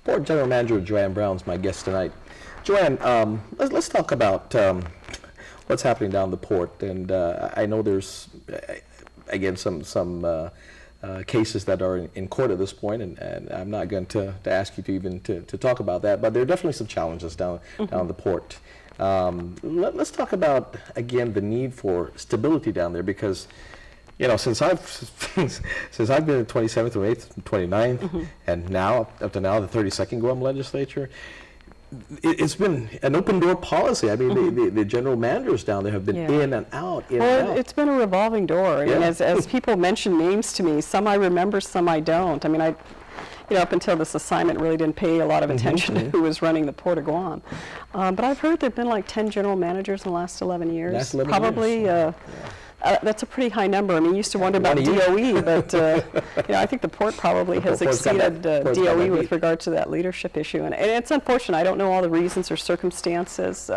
Board General Manager Joanne Brown's my guest tonight. Joanne, let's talk about what's happening down the port. And I know there's, again, some cases that are in court at this point, and I'm not going to ask you to talk about that, but there are definitely some challenges down the port. Let's talk about, again, the need for stability down there, because since I've been the 27th, 28th, 29th, and now up to now the 32nd Guam legislature, it's been an open door policy. I mean, the general managers down there have been in and out, and out. It's been a revolving door. I mean, as people mention names to me, some I remember, some I don't. I mean, up until this assignment, really didn't pay a lot of attention to who was running the Port of Guam. But I've heard there have been like 10 general managers in the last 11 years. Last 11 Probably. years. That's a pretty high number. I mean, you used to wonder about DOE, but I think the port probably has exceeded DOE with regard to that leadership issue. And it's unfortunate. I don't know all the reasons or circumstances.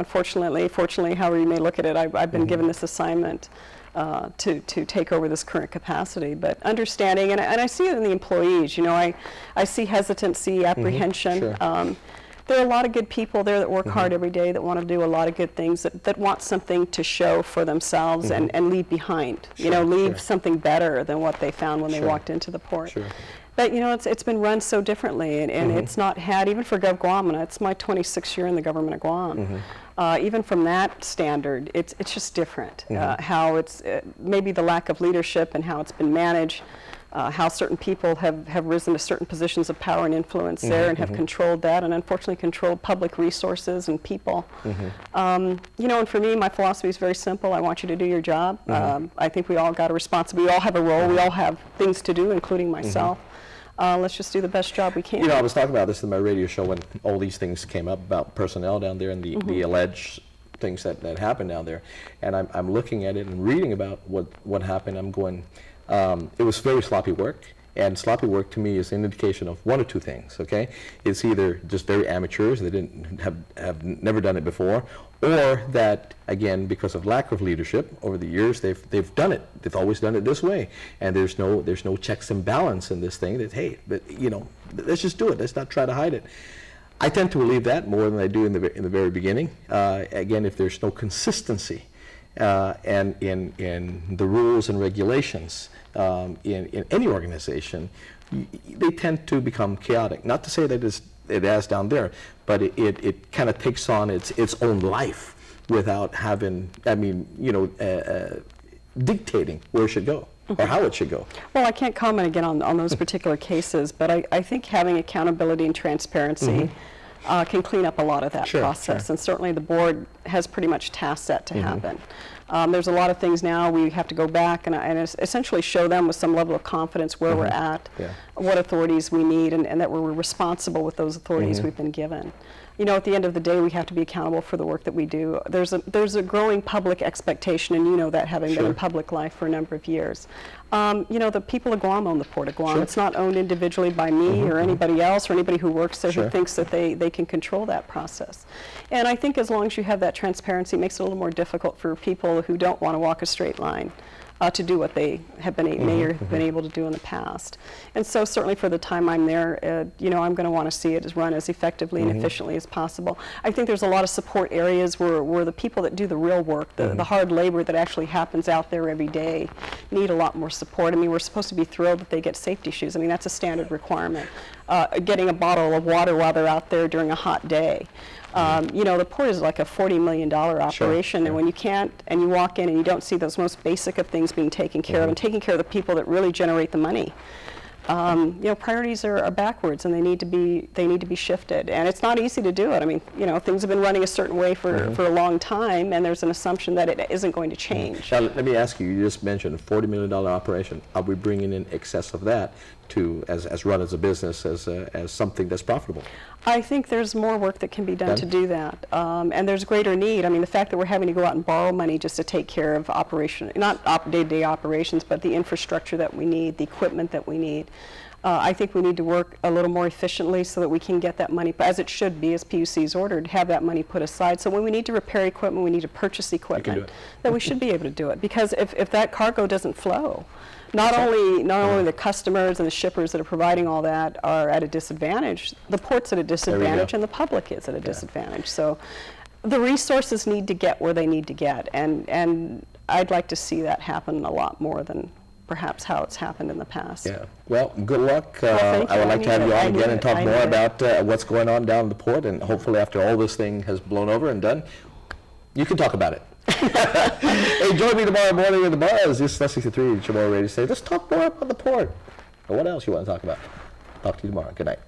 Fortunately, however you may look at it, I've been given this assignment to take over this current capacity. But understanding, and I see it in the employees. I see hesitancy, apprehension. Sure. There are a lot of good people there that work hard every day, that want to do a lot of good things, that want something to show for themselves and leave behind, leave something better than what they found when they walked into the port. Sure. But, it's been run so differently, and it's not had, even for Gov Guam, and it's my 26th year in the government of Guam, even from that standard, it's just different. How it's, maybe the lack of leadership and how it's been managed, how certain people have risen to certain positions of power and influence there and have controlled that, and unfortunately controlled public resources and people. And for me, my philosophy is very simple. I want you to do your job. I think we all got a responsibility. We all have a role. We all have things to do, including myself. Let's just do the best job we can. I was talking about this in my radio show when all these things came up about personnel down there and the alleged things that happened down there. And I'm looking at it and reading about what happened. I'm going, it was very sloppy work, and sloppy work to me is an indication of one or two things. Okay, it's either just very amateurs, they didn't have never done it before, or that, again, because of lack of leadership over the years, they've done it. They've always done it this way, and there's no checks and balance in this thing. That let's just do it. Let's not try to hide it. I tend to believe that more than I do in the very beginning. Again, if there's no consistency. And in the rules and regulations in any organization, they tend to become chaotic. Not to say that it is down there, but it kind of takes on its own life without having, dictating where it should go or how it should go. Well, I can't comment again on those particular cases, but I think having accountability and transparency can clean up a lot of that process, and certainly the board has pretty much tasked that to happen. There's a lot of things now we have to go back and essentially show them with some level of confidence where we're at, what authorities we need, and that we're responsible with those authorities we've been given. At the end of the day, we have to be accountable for the work that we do. There's a growing public expectation, and that having been in public life for a number of years. The people of Guam own the Port of Guam. It's not owned individually by me or anybody else or anybody who works there who thinks that they can control that process. And I think as long as you have that transparency, it makes it a little more difficult for people who don't want to walk a straight line to do what they have been able to do in the past. And so certainly for the time I'm there, I'm going to want to see it run as effectively and efficiently as possible. I think there's a lot of support areas where the people that do the real work, the hard labor that actually happens out there every day, need a lot more support. I mean, we're supposed to be thrilled that they get safety shoes. I mean, that's a standard requirement. Getting a bottle of water while they're out there during a hot day. The port is like a $40 million operation, and when you can't, and you walk in and you don't see those most basic of things being taken care of, and taking care of the people that really generate the money, priorities are backwards, and they need to be shifted, and it's not easy to do it. I mean, things have been running a certain way for a long time, and there's an assumption that it isn't going to change. Now, let me ask you. You just mentioned a $40 million operation. Are we bringing in excess of that to as run as a business as something that's profitable? I think there's more work that can be done to do that, and there's greater need. I mean, the fact that we're having to go out and borrow money just to take care of not day-to-day operations, but the infrastructure that we need, the equipment that we need. I think we need to work a little more efficiently so that we can get that money, as it should be, as PUC's ordered, have that money put aside. So when we need to repair equipment, we need to purchase equipment, that we should be able to do it. Because if that cargo doesn't flow, not only the customers and the shippers that are providing all that are at a disadvantage, the port's at a disadvantage and the public is at a disadvantage. So the resources need to get where they need to get, and I'd like to see that happen a lot more than perhaps how it's happened in the past. Yeah. Well, good luck. Well, I would like to have you on again and talk more about what's going on down the port, and hopefully after all this thing has blown over and done, you can talk about it. Hey, join me tomorrow morning in the buzz. This is 63 Tomorrow Radio Station. Let's talk more about the port. Or what else you want to talk about? Talk to you tomorrow. Good night.